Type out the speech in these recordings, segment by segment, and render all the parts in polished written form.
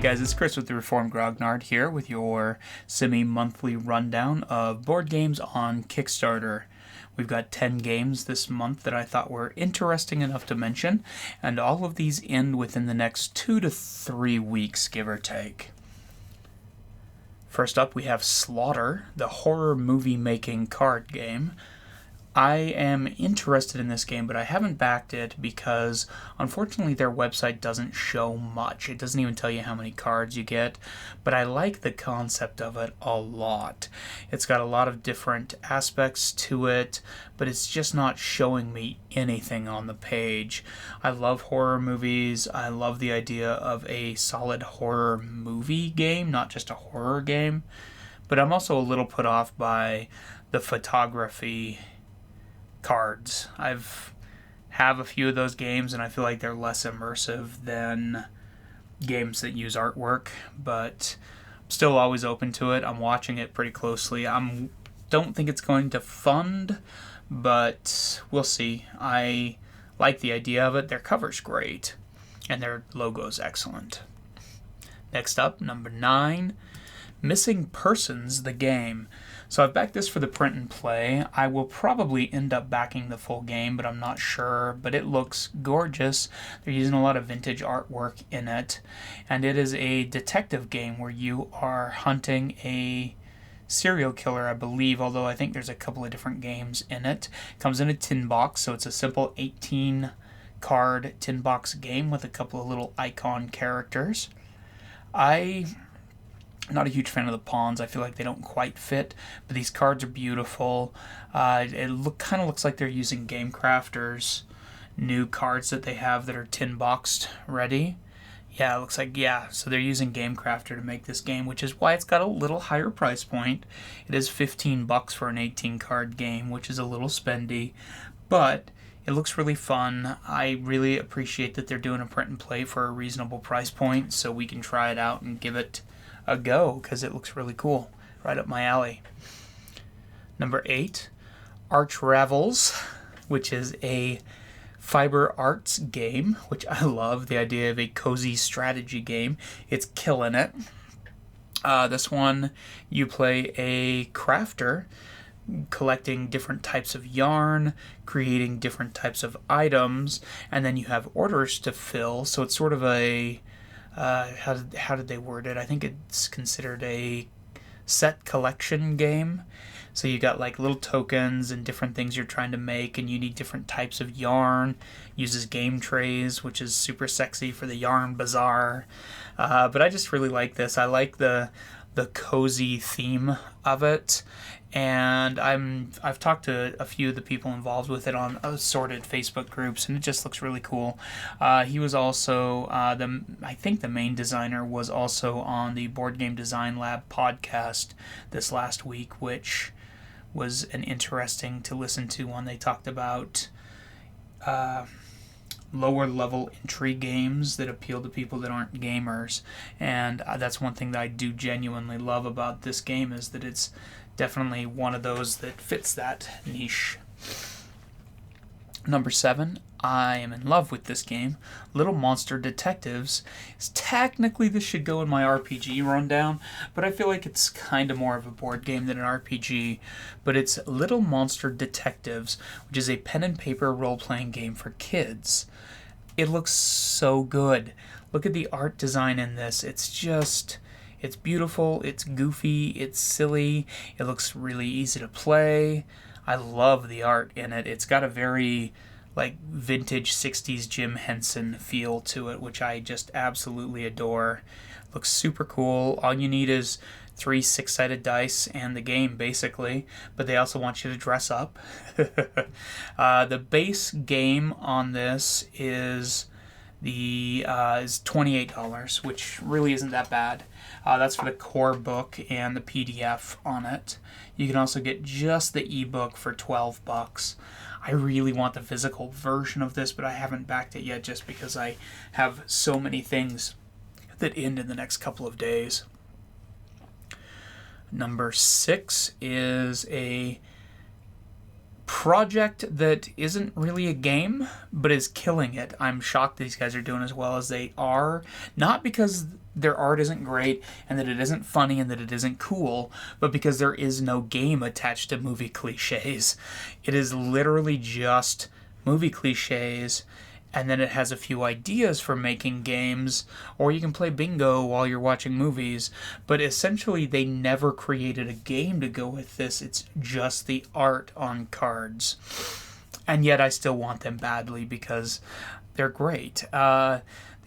guys, it's Kris with the Reformed Grognard here with your semi-monthly rundown of board games on Kickstarter. We've got 10 games this month that I thought were interesting enough to mention, and all of these end within the next 2 to 3 weeks, give or take. First up, we have Slaughter, the horror movie-making card game. I am interested in this game, but I haven't backed it because, unfortunately, their website doesn't show much. It doesn't even tell you how many cards you get, but I like the concept of it a lot. It's got a lot of different aspects to it, but it's just not showing me anything on the page. I love horror movies. I love the idea of a solid horror movie game, not just a horror game, but I'm also a little put off by the photography cards. Have a few of those games and I feel like they're less immersive than games that use artwork, but I'm still always open to it. I'm watching it pretty closely. Don't think it's going to fund, but we'll see. I like the idea of it. Their cover's great and their logo's excellent. Next up, number 9, Missing Persons, the game. So I've backed this for the print and play. I will probably end up backing the full game, but I'm not sure. But it looks gorgeous. They're using a lot of vintage artwork in it. And it is a detective game where you are hunting a serial killer, I believe, although I think there's a couple of different games in it. It comes in a tin box, so it's a simple 18-card tin box game with a couple of little icon characters. I'm not a huge fan of the pawns. I feel like they don't quite fit, but these cards are beautiful. It kind of looks like they're using Game Crafter's new cards that they have that are tin boxed ready. Yeah, it looks like, so they're using Game Crafter to make this game, which is why it's got a little higher price point. It is $15 for an 18-card game, which is a little spendy, but it looks really fun. I really appreciate that they're doing a print and play for a reasonable price point, so we can try it out and give it a go, because it looks really cool. Right up my alley. Number 8, Arch Ravels, which is a fiber arts game, which I love. The idea of a cozy strategy game. It's killing it. This one, you play a crafter, collecting different types of yarn, creating different types of items, and then you have orders to fill, so it's sort of a how did they word it? I think it's considered a set collection game. So you got like little tokens and different things you're trying to make, and you need different types of yarn. Uses game trays, which is super sexy for the yarn bazaar. But I just really like this. I like the cozy theme of it, and I've talked to a few of the people involved with it on assorted Facebook groups, and it just looks really cool. He was also I think the main designer was also on the Board Game Design Lab podcast this last week, which was an interesting to listen to one. They talked about lower level entry games that appeal to people that aren't gamers, and that's one thing that I do genuinely love about this game, is that it's definitely one of those that fits that niche. Number 7, I am in love with this game. Little Monster Detectives. Technically this should go in my RPG rundown, but I feel like it's kind of more of a board game than an RPG. But it's Little Monster Detectives, which is a pen and paper role-playing game for kids. It looks so good. Look at the art design in this. It's beautiful, it's goofy, it's silly, it looks really easy to play. I love the art in it. It's got a very vintage 60s Jim Henson feel to it, which I just absolutely adore. Looks super cool. All you need is 3 6-sided dice and the game, basically, but they also want you to dress up. The base game on this is $28, which really isn't that bad. That's for the core book and the PDF on it. You can also get just the ebook for $12. I really want the physical version of this, but I haven't backed it yet just because I have so many things that end in the next couple of days. Number 6 is a project that isn't really a game, but is killing it. I'm shocked these guys are doing as well as they are. Not because their art isn't great and that it isn't funny and that it isn't cool, but because there is no game attached to movie cliches. It is literally just movie cliches, and then it has a few ideas for making games, or you can play bingo while you're watching movies, but essentially they never created a game to go with this. It's just the art on cards. And yet I still want them badly because they're great. The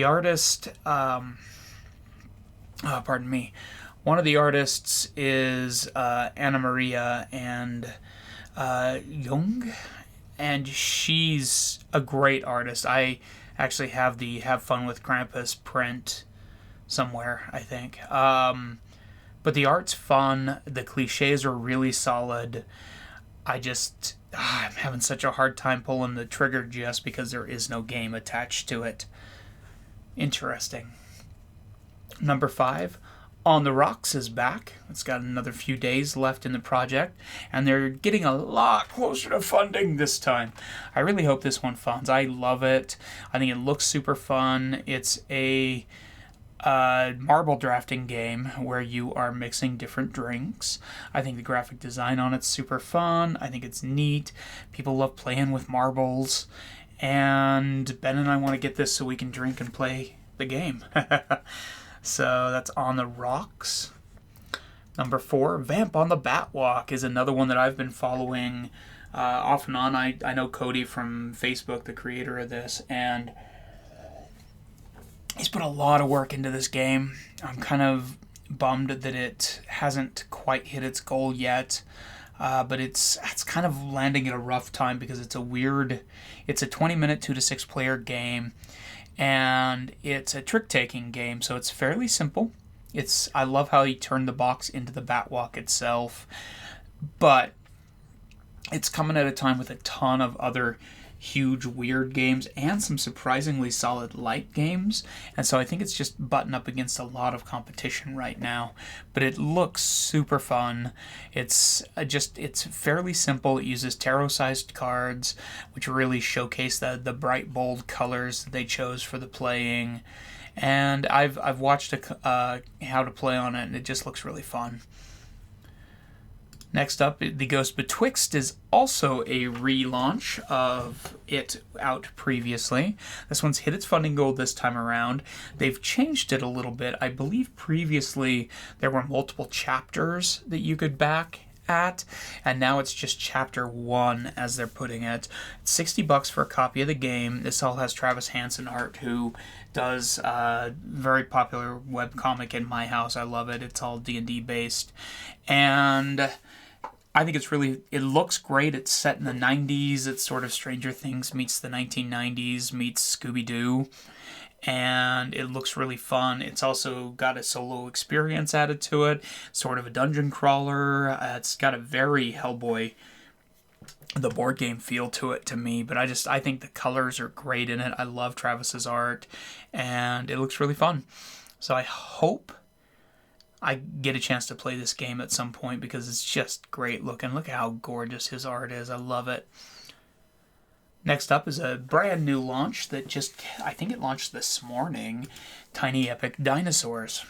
artist, pardon me, one of the artists is Anna Maria and Jung, and she's a great artist. I actually have the Have Fun with Krampus print somewhere, I think. But the art's fun. The cliches are really solid. I'm having such a hard time pulling the trigger just because there is no game attached to it. Interesting. Number 5, On the Rocks is back. It's got another few days left in the project, and they're getting a lot closer to funding this time. I really hope this one funds. I love it. I think it looks super fun. It's a marble drafting game where you are mixing different drinks. I think the graphic design on it's super fun. I think it's neat. People love playing with marbles, and Ben and I want to get this so we can drink and play the game. So that's On the Rocks. Number 4, Vamp on the Batwalk is another one that I've been following off and on. I know Cody from Facebook, the creator of this, and he's put a lot of work into this game. I'm kind of bummed that it hasn't quite hit its goal yet, but it's kind of landing at a rough time because it's a 20-minute 2 to 6 player game. And it's a trick-taking game, so it's fairly simple. I love how he turned the box into the Batwalk itself, but it's coming at a time with a ton of other huge, weird games and some surprisingly solid light games, and so I think it's just butting up against a lot of competition right now, but it looks super fun. It's fairly simple. It uses tarot-sized cards, which really showcase the bright, bold colors that they chose for the playing, and I've watched how to play on it, and it just looks really fun. Next up, the Ghost Betwixt is also a relaunch of it out previously. This one's hit its funding goal this time around. They've changed it a little bit. I believe previously there were multiple chapters that you could back at, and now it's just chapter 1 as they're putting it. It's $60 for a copy of the game. This all has Travis Hansen art, who does a very popular webcomic in my house. I love it. It's all D&D based, and I think it looks great. It's set in the 90s. It's sort of Stranger Things meets the 1990s meets Scooby-Doo, and it looks really fun. It's also got a solo experience added to it, sort of a dungeon crawler. It's got a very Hellboy, the board game feel to it to me, but I think the colors are great in it. I love Travis's art, and it looks really fun. So I hope I get a chance to play this game at some point because it's just great looking. Look how gorgeous his art is. I love it. Next up is a brand new launch that I think it launched this morning. Tiny Epic Dinosaurs.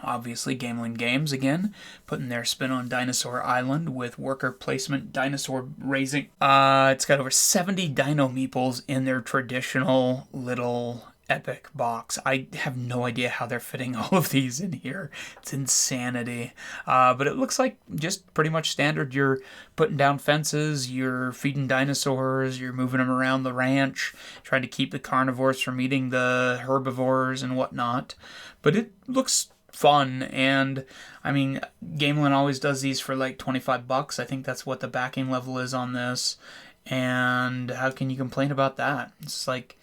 Obviously, Gamelin Games again, putting their spin on Dinosaur Island with worker placement dinosaur raising. It's got over 70 dino meeples in their traditional little epic box. I have no idea how they're fitting all of these in here. It's insanity. But it looks like just pretty much standard. You're putting down fences, you're feeding dinosaurs, you're moving them around the ranch, trying to keep the carnivores from eating the herbivores and whatnot. But it looks fun, and I mean, Gamelin always does these for like $25. I think that's what the backing level is on this, and how can you complain about that? It's like,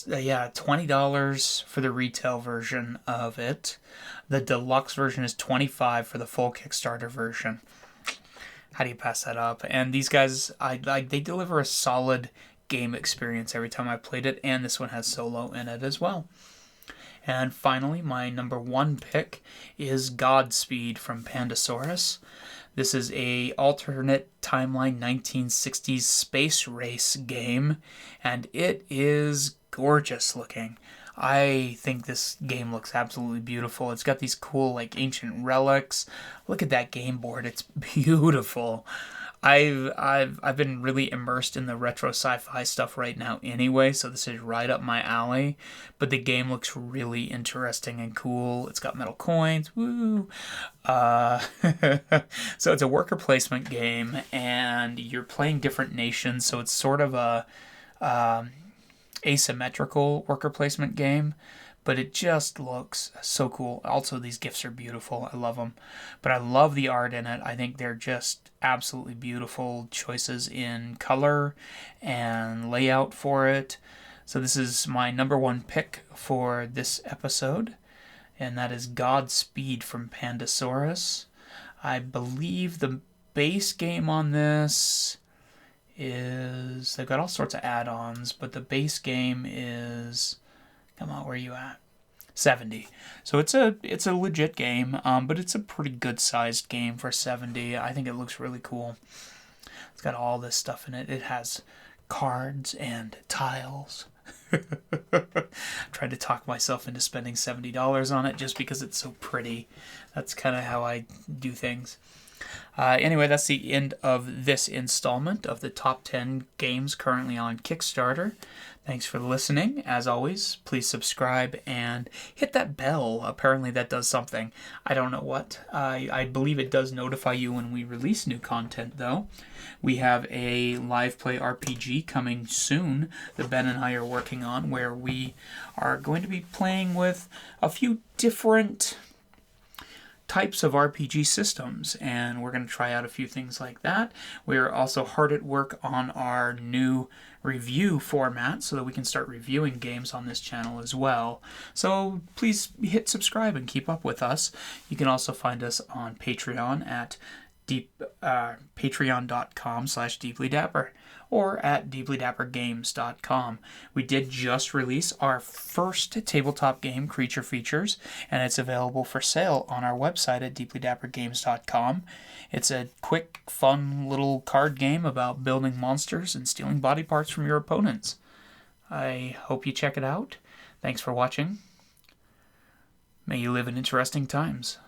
yeah, $20 for the retail version of it. The deluxe version is $25 for the full Kickstarter version. How do you pass that up? And these guys, they deliver a solid game experience every time I played it, and this one has solo in it as well. And finally, my number 1 pick is Godspeed from Pandasaurus. This is a alternate timeline 1960s space race game, and it is gorgeous looking. I think this game looks absolutely beautiful. It's got these cool, like, ancient relics. Look at that game board. It's beautiful. I've been really immersed in the retro sci-fi stuff right now anyway, so this is right up my alley. But the game looks really interesting and cool. It's got metal coins. Woo! Uh, so it's a worker placement game, and you're playing different nations, so it's sort of a asymmetrical worker placement game, but it just looks so cool. Also, these gifts are beautiful. I love them. But I love the art in it. I think they're just absolutely beautiful choices in color and layout for it. So this is my number one pick for this episode, and that is Godspeed from Pandasaurus. I believe the base game on this is, they've got all sorts of add-ons, but the base game is, come on, where are you at? 70. So it's a legit game, but it's a pretty good sized game for 70. I think it looks really cool. It's got all this stuff in it. It has cards and tiles. Tried to talk myself into spending $70 on it just because it's so pretty. That's kind of how I do things. Anyway, that's the end of this installment of the top 10 games currently on Kickstarter. Thanks for listening. As always, please subscribe and hit that bell. Apparently that does something. I don't know what. I believe it does notify you when we release new content, though. We have a live play RPG coming soon that Ben and I are working on, where we are going to be playing with a few different types of RPG systems, and we're going to try out a few things like that. We're also hard at work on our new review format so that we can start reviewing games on this channel as well. So please hit subscribe and keep up with us. You can also find us on Patreon at patreon.com/deeplydapper or at deeplydappergames.com. We did just release our first tabletop game, Creature Features, and it's available for sale on our website at deeplydappergames.com. It's a quick, fun little card game about building monsters and stealing body parts from your opponents. I hope you check it out. Thanks for watching. May you live in interesting times.